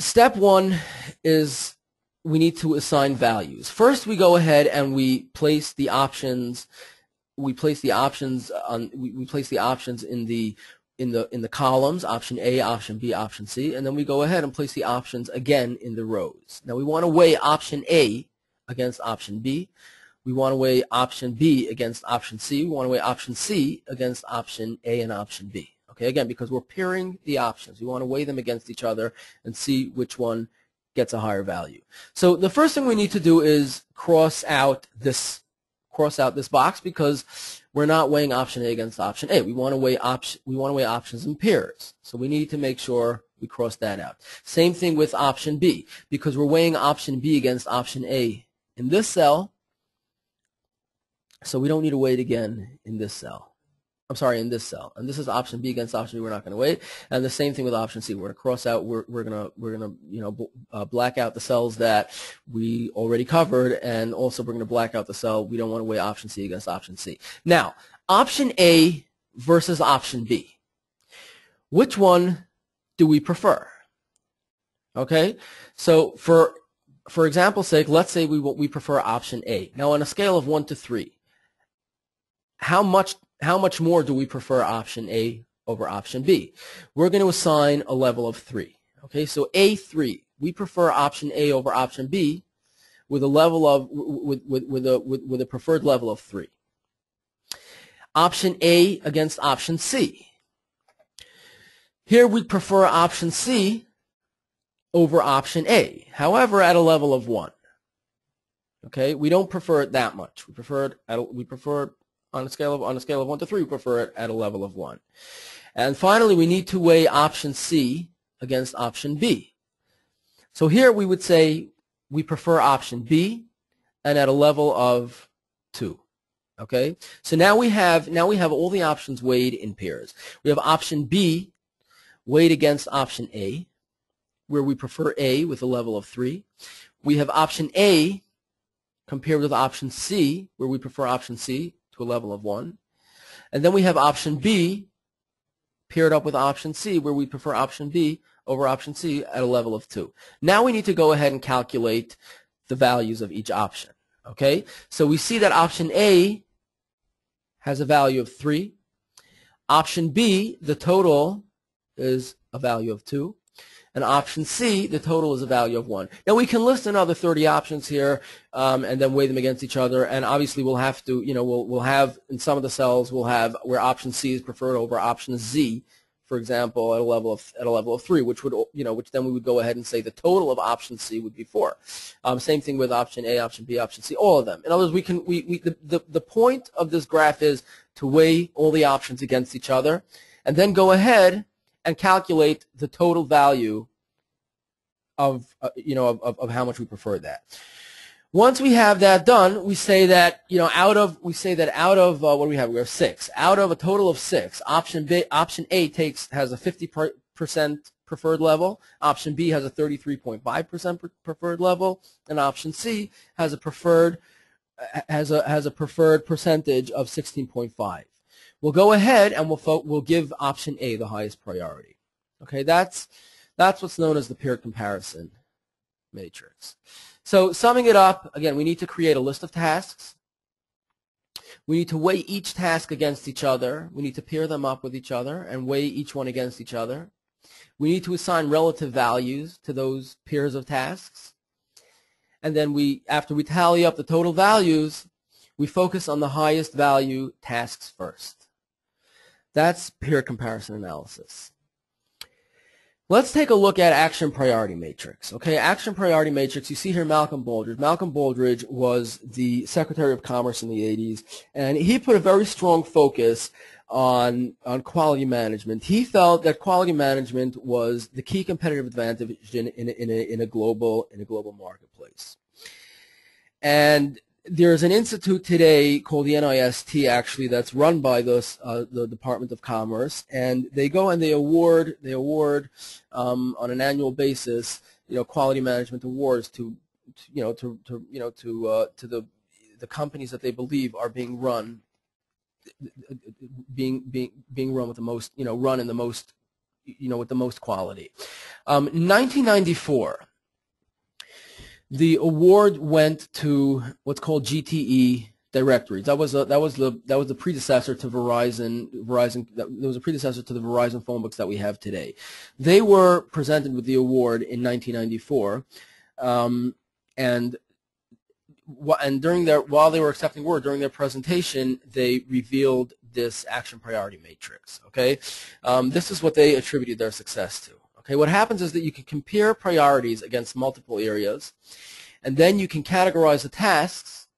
step one is we need to assign values. First, we go ahead and we place the options. We place the options in the columns, option A, option B, option C, and then we go ahead and place the options again in the rows. Now we want to weigh option A against option B. We want to weigh option B against option C. We want to weigh option C against option A and option B. Okay, again, because we're pairing the options. We want to weigh them against each other and see which one gets a higher value. So the first thing we need to do is cross out this box, because we're not weighing option A against option A. We want to weigh options in pairs. So we need to make sure we cross that out. Same thing with option B, because we're weighing option B against option A in this cell. So we don't need to weigh it again in this cell. I'm sorry, in this cell. And this is option B against option B. We're not going to weigh it. And the same thing with option C. We're going to cross out. We're going to black out the cells that we already covered, and also we're going to black out the cell we don't want to weigh option C against option C. Now, option A versus option B. Which one do we prefer? Okay, so for example's sake, let's say we prefer option A. Now, on a scale of 1 to 3, how much more do we prefer option A over option B? We're going to assign a level of 3. Okay, so A3, we prefer option A over option B with a level of with a preferred level of 3. Option A against option C. Here we prefer option C over option A. However, at a level of 1. Okay, we don't prefer it that much. We prefer it on a scale of 1 to 3, we prefer it at a level of 1. And finally, we need to weigh option C against option B. So here we would say we prefer option B, and at a level of 2. Okay? So now we have all the options weighed in pairs. We have option B weighed against option A, where we prefer A with a level of 3. We have option A compared with option C, where we prefer option C to a level of 1. And then we have option B paired up with option C, where we prefer option B over option C at a level of 2. Now we need to go ahead and calculate the values of each option. Okay? So we see that option A has a value of 3. Option B, the total is a value of 2. And option C, the total is a value of 1. Now we can list another 30 options here, and then weigh them against each other. And obviously we'll have to, we'll have in some of the cells we'll have where option C is preferred over option Z, for example, at a level of 3, which would, which then we would go ahead and say the total of option C would be 4. Same thing with option A, option B, option C, all of them. In other words, the point of this graph is to weigh all the options against each other, and then go ahead and calculate the total value of how much we prefer that. Once we have that done, we say that out of what do we have? We have 6. Out of a total of 6, option A has a 50% preferred level. Option B has a 33.5% preferred level, and option C has a preferred percentage of 16.5. We'll go ahead and we'll give option A the highest priority. Okay, that's what's known as the paired comparison matrix. So summing it up, again, we need to create a list of tasks. We need to weigh each task against each other. We need to pair them up with each other and weigh each one against each other. We need to assign relative values to those pairs of tasks. And then after we tally up the total values, we focus on the highest value tasks first. That's paired comparison analysis. Let's take a look at action priority matrix. Okay, action priority matrix, you see here Malcolm Baldrige. Malcolm Baldrige was the Secretary of Commerce in the 80s, and he put a very strong focus on quality management. He felt that quality management was the key competitive advantage in a global marketplace. And there's an institute today called the NIST, actually, that's run by the Department of Commerce, and they go and they award on an annual basis, quality management awards to the companies that they believe are being run with the most, run in the most, with the most quality. In 1994, the award went to what's called GTE Directories. That was the predecessor to Verizon. That was a predecessor to the Verizon phone books that we have today. They were presented with the award in 1994, and while they were accepting award during their presentation, they revealed this action priority matrix. Okay, this is what they attributed their success to. Okay, what happens is that you can compare priorities against multiple areas, and then you can categorize the tasks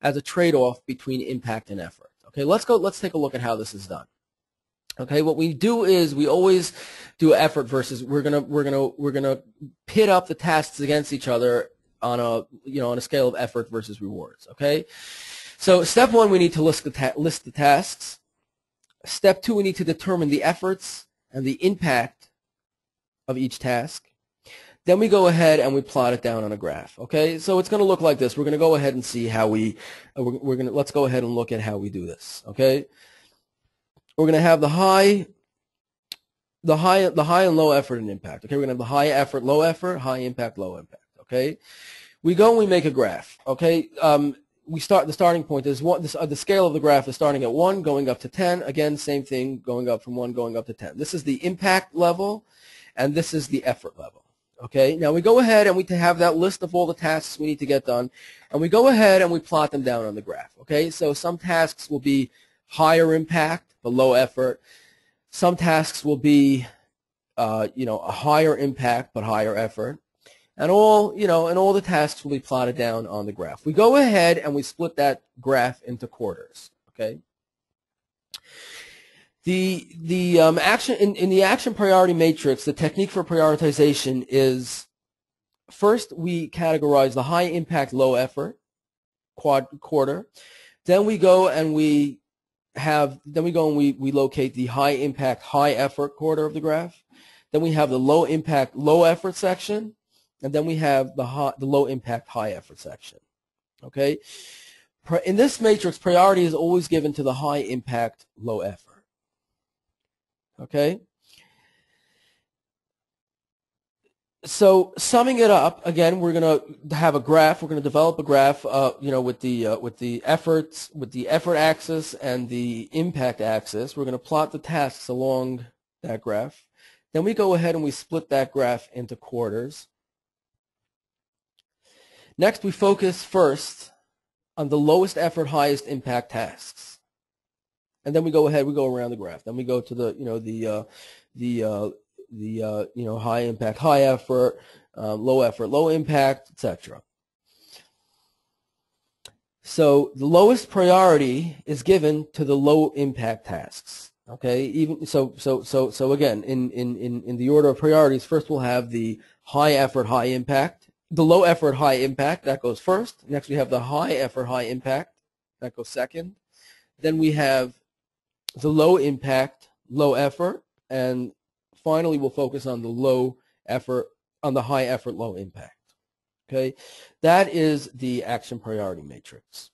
as a trade-off between impact and effort. Okay, let's take a look at how this is done. Okay, what we do is we always do effort versus we're gonna pit up the tasks against each other on a scale of effort versus rewards. Okay, so step one, we need to list the tasks. Step two, we need to determine the efforts and the impact of each task. Then we go ahead and we plot it down on a graph. Okay, so it's going to look like this. We're going to go ahead and see how let's go ahead and look at how we do this. Okay, we're going to have the high and low effort and impact. Okay, we're going to have the high effort, low effort, high impact, low impact. Okay, we go and we make a graph. Okay, the starting point is the scale of the graph is starting at 1, going up to 10. Again, same thing, going up from 1, going up to 10. This is the impact level, and this is the effort level. Okay, now we go ahead and we have that list of all the tasks we need to get done, and we go ahead and we plot them down on the graph. Okay, so some tasks will be higher impact but low effort. Some tasks will be a higher impact but higher effort, and all the tasks will be plotted down on the graph. We go ahead and we split that graph into quarters. Okay. The action in the action priority matrix, the technique for prioritization is first we categorize the high impact, low effort quarter. Then we go and we locate the high impact, high effort quarter of the graph. Then we have the low impact, low effort section, and then we have the low impact, high effort section. Okay. In this matrix, priority is always given to the high impact, low effort. Okay, so summing it up again, we're going to have a graph. We're going to develop a graph, with the effort axis and the impact axis. We're going to plot the tasks along that graph. Then we go ahead and we split that graph into quarters. Next, we focus first on the lowest effort, highest impact tasks. And then we go ahead, we go around the graph. Then we go to the high impact, high effort, low impact, etc. So the lowest priority is given to the low impact tasks. Okay, even so again, in the order of priorities, first we'll have the high effort, high impact, the low effort, high impact, that goes first. Next we have the high effort, high impact, that goes second. Then we have the low impact, low effort, and finally we'll focus on the high effort, low impact. Okay, that is the action priority matrix.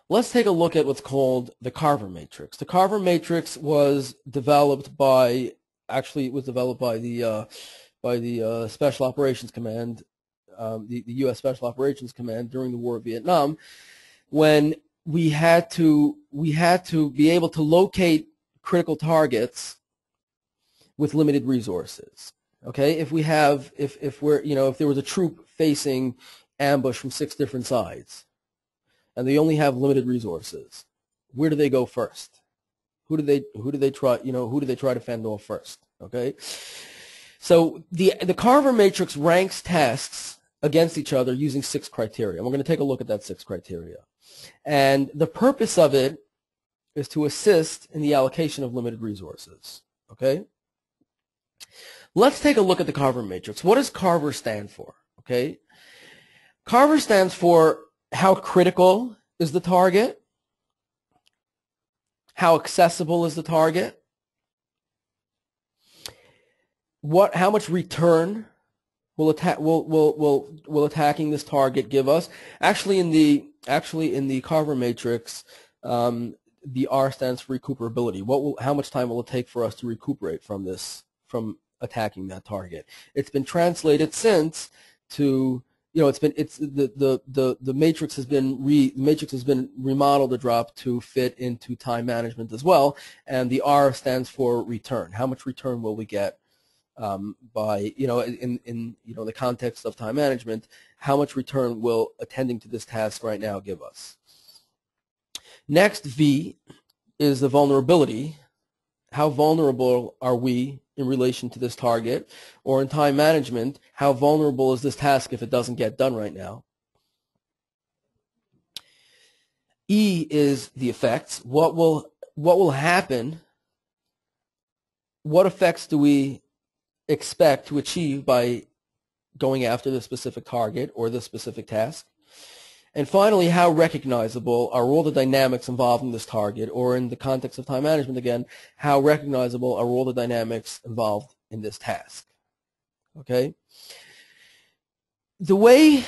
Let's take a look at what's called the Carver matrix. The Carver matrix was developed by the Special Operations Command, the U.S. Special Operations Command during the War of Vietnam, when we had to be able to locate critical targets with limited resources. Okay, if there was a troop facing ambush from 6 different sides, and they only have limited resources, where do they go first? Who do they try to fend off first? Okay, so the Carver matrix ranks tasks against each other using 6 criteria. And we're going to take a look at that 6 criteria. And the purpose of it is to assist in the allocation of limited resources. Okay? Let's take a look at the Carver matrix. What does Carver stand for? Okay? Carver stands for how critical is the target, how accessible is the target, how much return will attacking this target give us. Actually in the Carver matrix, the R stands for recuperability. How much time will it take for us to recuperate from attacking that target. It's been translated since to, the matrix has been remodeled to drop to fit into time management as well, and the R stands for return. How much return will we get by, in the context of time management? How much return will attending to this task right now give us? Next, V, is the vulnerability. How vulnerable are we in relation to this target? Or in time management, how vulnerable is this task if it doesn't get done right now? E is the effects. What will happen? What effects do we expect to achieve by going after the specific target or the specific task? And finally, how recognizable are all the dynamics involved in this target, or in the context of time management again, how recognizable are all the dynamics involved in this task? Okay? The way